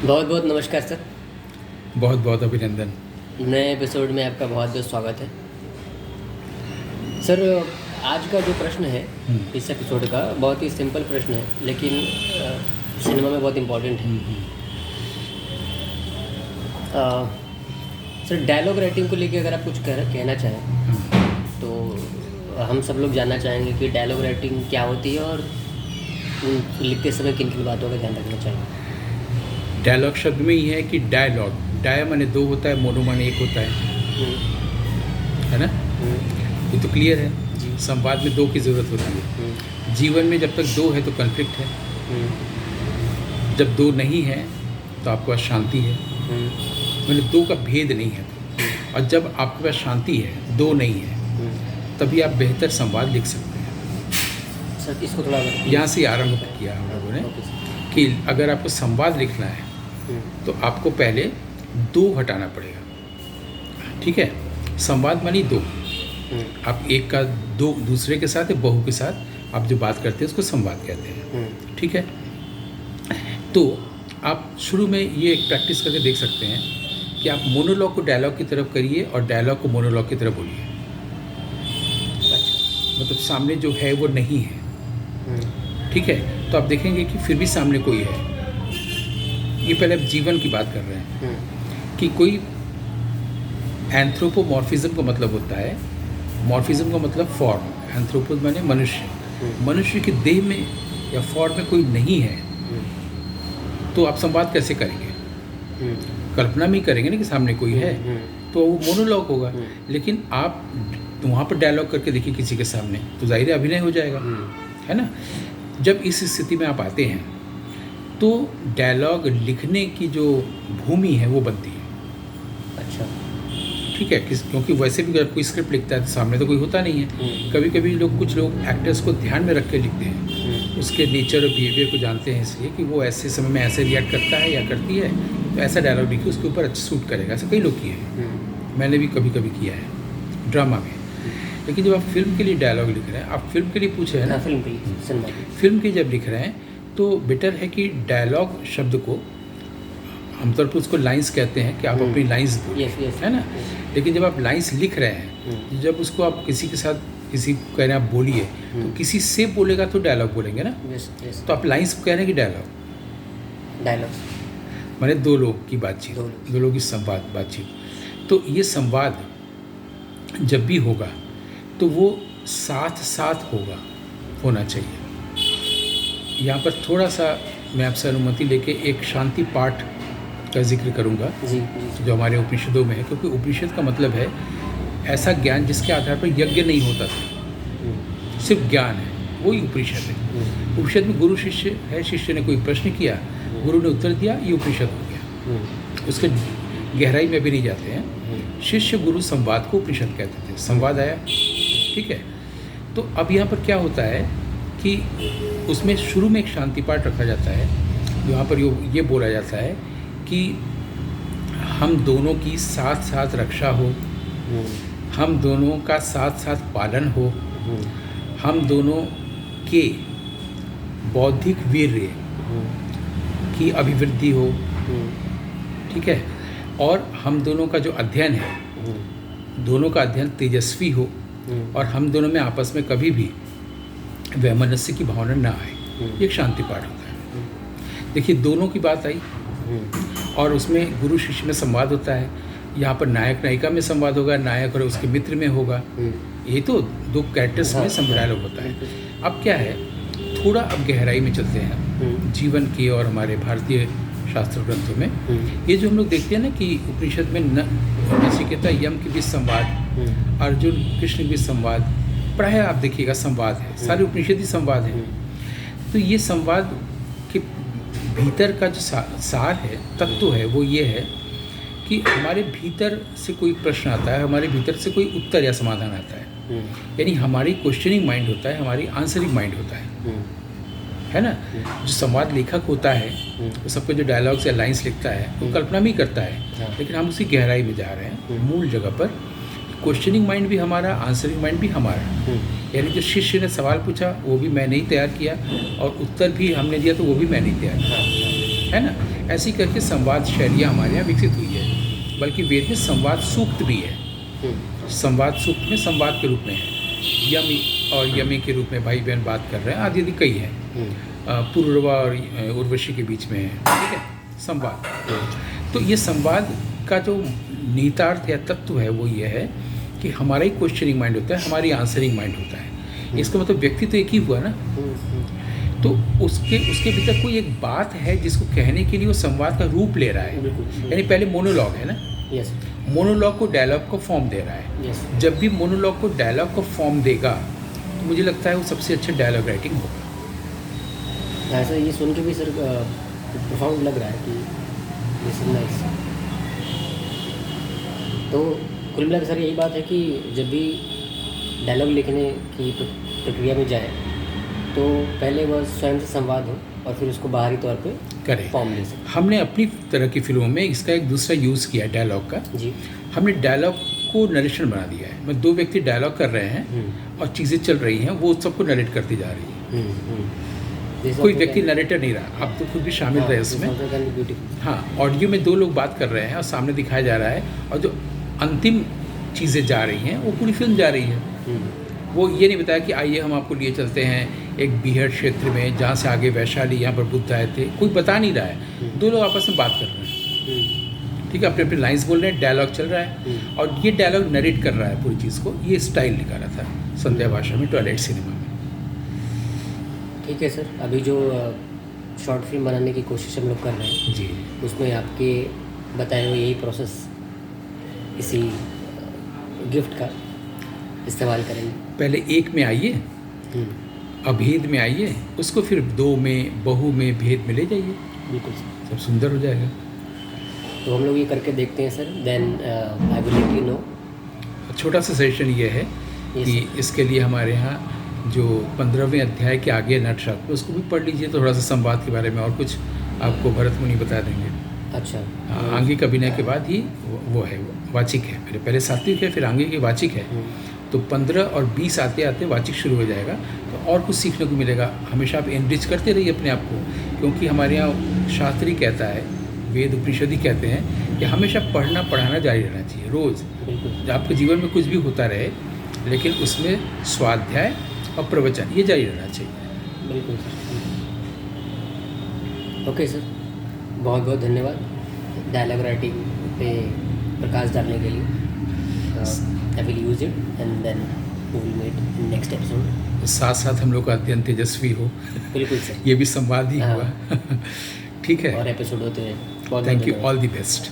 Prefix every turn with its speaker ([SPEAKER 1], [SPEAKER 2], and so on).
[SPEAKER 1] बहुत बहुत नमस्कार सर।
[SPEAKER 2] बहुत बहुत अभिनंदन।
[SPEAKER 1] नए एपिसोड में आपका बहुत बहुत स्वागत है सर। आज का जो प्रश्न है इस एपिसोड का बहुत ही सिंपल प्रश्न है, लेकिन सिनेमा में बहुत इम्पोर्टेंट है। सर, डायलॉग राइटिंग को लेके अगर आप कुछ कहना चाहें तो हम सब लोग जानना चाहेंगे कि डायलॉग राइटिंग क्या होती है और लिखते समय किन किन बातों का ध्यान रखना चाहिए।
[SPEAKER 2] डायलॉग शब्द में ही है कि डायलॉग, डाय माने दो होता है, मोनो माने एक होता है ना। ये तो क्लियर है। संवाद में दो की ज़रूरत होती है। जीवन में जब तक दो है तो कॉन्फ्लिक्ट है, जब दो नहीं है तो आपके पास शांति है। मैंने दो का भेद नहीं है। और जब आपके पास शांति है, दो नहीं है, तभी आप बेहतर संवाद लिख सकते हैं।
[SPEAKER 1] सर, इसको थोड़ा
[SPEAKER 2] यहाँ से आरंभ किया हम लोगों ने कि अगर आपको संवाद लिखना है तो आपको पहले दो हटाना पड़ेगा। ठीक है, संवाद मानी दो। आप एक का दो दूसरे के साथ या बहु के साथ आप जो बात करते हैं उसको संवाद कहते हैं। ठीक है, तो आप शुरू में ये एक प्रैक्टिस करके देख सकते हैं कि आप मोनोलॉग को डायलॉग की तरफ करिए और डायलॉग को मोनोलॉग की तरफ बोलिए। मतलब सामने जो है वो नहीं है। ठीक है, तो आप देखेंगे कि फिर भी सामने कोई है। ये पहले आप जीवन की बात कर रहे हैं कि कोई एंथ्रोपोमॉर्फिज्म का मतलब होता है, मॉर्फिज्म का मतलब फॉर्म, एंथ्रोपो माने मनुष्य। मनुष्य की देह में या फॉर्म में कोई नहीं है तो आप संवाद कैसे करेंगे? कल्पना में ही करेंगे ना कि सामने कोई है, तो वो मोनोलॉग होगा। लेकिन आप वहाँ पर डायलॉग करके देखिए किसी के सामने, तो जाहिर है अभिनय हो जाएगा, है ना। जब इस स्थिति में आप आते हैं तो डायलॉग लिखने की जो भूमि है वो बनती है।
[SPEAKER 1] अच्छा,
[SPEAKER 2] ठीक है, क्योंकि वैसे भी अगर कोई स्क्रिप्ट लिखता है तो सामने तो कोई होता नहीं है। कभी कभी कुछ लोग एक्टर्स को ध्यान में रख के लिखते हैं, उसके नेचर और बिहेवियर को जानते हैं, इसलिए कि वो ऐसे समय में ऐसे रिएक्ट करता है या करती है, तो ऐसा डायलॉग लिखिए उसके ऊपर अच्छा सूट करेगा। ऐसा कई लोग किए हैं, मैंने भी कभी कभी किया है ड्रामा में। लेकिन जब आप फिल्म के लिए डायलॉग लिख रहे हैं, आप फिल्म के लिए पूछे हैं ना, फिल्म के जब लिख रहे हैं तो बेटर है कि डायलॉग शब्द को आमतौर पर उसको लाइंस कहते हैं कि आप अपनी लाइंस बोलिए, है ना। लेकिन जब आप लाइंस लिख रहे हैं, जब उसको आप किसी के साथ किसी को कह रहे हैं आप बोलिए, तो किसी से बोलेगा तो डायलॉग बोलेंगे ना। तो आप लाइंस को कह रहे हैं कि डायलॉग माने दो लोग की बातचीत, दो लोग की संवाद बातचीत। तो ये संवाद जब भी होगा तो वो साथ साथ होना चाहिए। यहाँ पर थोड़ा सा मैं आपसे अनुमति लेके एक शांति पाठ का जिक्र करूँगा जो हमारे उपनिषदों में है, क्योंकि उपनिषद का मतलब है ऐसा ज्ञान जिसके आधार पर यज्ञ नहीं होता था, सिर्फ ज्ञान है, वही उपनिषद है। उपनिषद में गुरु शिष्य है, शिष्य ने कोई प्रश्न किया, गुरु ने उत्तर दिया, ये उपनिषद हो गया। उसके गहराई में भी नहीं जाते हैं। शिष्य गुरु संवाद को उपनिषद कहते थे। संवाद आया, ठीक है। तो अब यहाँ पर क्या होता है कि उसमें शुरू में एक शांति पाठ रखा जाता है, यहाँ पर ये बोला जाता है कि हम दोनों की साथ साथ रक्षा हो, हम दोनों का साथ साथ पालन हो, हम दोनों के बौद्धिक वीर्य की अभिवृद्धि हो, ठीक है। और हम दोनों का जो अध्ययन है, दोनों का अध्ययन तेजस्वी हो, और हम दोनों में आपस में कभी भी वैमनस्य की भावना ना आए। ये एक शांति पाठ होता है। देखिए, दोनों की बात आई और उसमें गुरु शिष्य में संवाद होता है। यहाँ पर नायक नायिका में संवाद होगा, नायक और उसके मित्र में होगा। ये तो दो कैरेक्टर्स में संवाद होता है। अब क्या है, थोड़ा अब गहराई में चलते हैं जीवन की और हमारे भारतीय शास्त्र ग्रंथों में। ये जो हम लोग देखते हैं ना कि उपनिषद में नचिकेता यम के बीच संवाद, अर्जुन कृष्ण के बीच संवाद, प्रायः आप देखिएगा संवाद है, सारे उपनिषद ही संवाद है। तो ये संवाद के भीतर का जो सार है, तत्व है, वो ये है कि हमारे भीतर से कोई प्रश्न आता है, हमारे भीतर से कोई उत्तर या समाधान आता है। यानी हमारी क्वेश्चनिंग माइंड होता है, हमारी आंसरिंग माइंड होता है ना। जो संवाद लेखक होता है वो सबको जो डायलॉग्स या लाइंस लिखता है वो कल्पना भी करता है, लेकिन हम उसी गहराई में जा रहे हैं, मूल जगह पर। क्वेश्चनिंग माइंड भी हमारा, आंसरिंग माइंड भी हमारा। यानी जो शिष्य ने सवाल पूछा वो भी मैंने ही तैयार किया, और उत्तर भी हमने दिया तो वो भी मैंने ही तैयार किया। है ना। ऐसी करके संवाद शैलियाँ हमारे यहाँ विकसित हुई है। बल्कि वेद में संवाद सूक्त भी है। संवाद सूक्त में संवाद के रूप में है, यमी और यमी के रूप में भाई बहन बात कर रहे हैं, आदि आदि कई है। पुरुरवा और उर्वशी के बीच में है, ठीक है, संवाद। तो ये संवाद का जो निहितार्थ या तत्व है वो ये है कि हमारा ही क्वेश्चनिंग माइंड होता है, हमारी आंसरिंग माइंड होता है। इसका मतलब व्यक्ति तो एक ही हुआ ना। तो उसके भीतर कोई एक बात है जिसको कहने के लिए वो संवाद का रूप ले रहा है। यानी पहले मोनोलॉग है ना,
[SPEAKER 1] यस,
[SPEAKER 2] मोनोलॉग को डायलॉग को फॉर्म दे रहा है।
[SPEAKER 1] यस।
[SPEAKER 2] जब भी मोनोलॉग को डायलॉग को फॉर्म देगा तो मुझे लगता है वो सबसे अच्छा डायलॉग राइटिंग होगा।
[SPEAKER 1] ऐसा ये सुन के भी सर प्रोफाउंड लग रहा है कि दिस इज नाइस। तो कुल मिलाकर सर यही बात है कि जब भी डायलॉग लिखने की प्रक्रिया में जाए तो पहले वह स्वयं से संवाद हो और फिर उसको बाहरी तौर पे
[SPEAKER 2] करें।
[SPEAKER 1] फॉर्म ले सकें।
[SPEAKER 2] हमने अपनी तरह की फिल्मों में इसका एक दूसरा यूज़ किया है डायलॉग का।
[SPEAKER 1] जी।
[SPEAKER 2] हमने डायलॉग को नरेशन बना दिया है। मैं दो व्यक्ति डायलॉग कर रहे हैं और चीज़ें चल रही हैं, वो सबको नरेट करती जा रही है। कोई व्यक्ति नरेटर नहीं रहा, आप तो खुद भी शामिल रहे उसमें। हाँ, ऑडियो में दो लोग बात कर रहे हैं और सामने दिखाया जा रहा है, और जो अंतिम चीज़ें जा रही हैं वो पूरी फिल्म जा रही है। वो ये नहीं बताया कि आइए हम आपको लिए चलते हैं एक बीहड़ क्षेत्र में जहाँ से आगे वैशाली, यहाँ पर बुद्ध आए थे। कोई बता नहीं रहा है, दो लोग आपस में बात कर रहे हैं, ठीक है, अपने अपने लाइन्स बोल रहे हैं, डायलॉग चल रहा है और ये डायलॉग नरेट कर रहा है पूरी चीज़ को। ये स्टाइल निकाला था संध्या भाषा में, टॉयलेट सिनेमा में।
[SPEAKER 1] ठीक है सर, अभी जो शॉर्ट फिल्म बनाने की कोशिश हम लोग कर रहे हैं
[SPEAKER 2] जी,
[SPEAKER 1] उसमें आपके बताए हुए यही प्रोसेस, इसी गिफ्ट का इस्तेमाल करेंगे।
[SPEAKER 2] पहले एक में आइए, अभेद में आइए, उसको फिर दो में, बहु में, भेद में ले जाइए।
[SPEAKER 1] बिल्कुल सर,
[SPEAKER 2] सब सुंदर हो जाएगा।
[SPEAKER 1] तो हम लोग ये करके देखते हैं sir, then I will let you know.
[SPEAKER 2] छोटा सा सजेशन ये है कि इसके लिए हमारे यहाँ जो 15वें अध्याय के आगे नटशास्त्र, उसको भी पढ़ लीजिए, तो थोड़ा सा संवाद के बारे में और कुछ आपको भरत मुनि बता देंगे।
[SPEAKER 1] अच्छा।
[SPEAKER 2] आंगिक अभिनय के बाद ही वो है, वाचिक है। मेरे पहले सात्विक है, फिर आंगिक वाचिक है। तो 15 और 20 आते आते वाचिक शुरू हो जाएगा, तो और कुछ सीखने को मिलेगा। हमेशा आप एनरिच करते रहिए अपने आप को, क्योंकि हमारे यहाँ शास्त्र ही कहता है, वेद उपनिषद ही कहते हैं कि हमेशा पढ़ना पढ़ाना जारी रहना चाहिए रोज़। आपके जीवन में कुछ भी होता रहे, लेकिन उसमें स्वाध्याय और प्रवचन ये जारी रहना चाहिए।
[SPEAKER 1] बिल्कुल सर। ओके सर, बहुत बहुत धन्यवाद डायलॉग राइटिंग पे प्रकाश डालने के लिए। I will use it and then we will meet in next episode.
[SPEAKER 2] साथ साथ हम लोग का अध्ययन तेजस्वी हो।
[SPEAKER 1] बिल्कुल सर,
[SPEAKER 2] ये भी संवाद ही हुआ। ठीक है,
[SPEAKER 1] और एपिसोड होते हैं।
[SPEAKER 2] Thank you, all the best.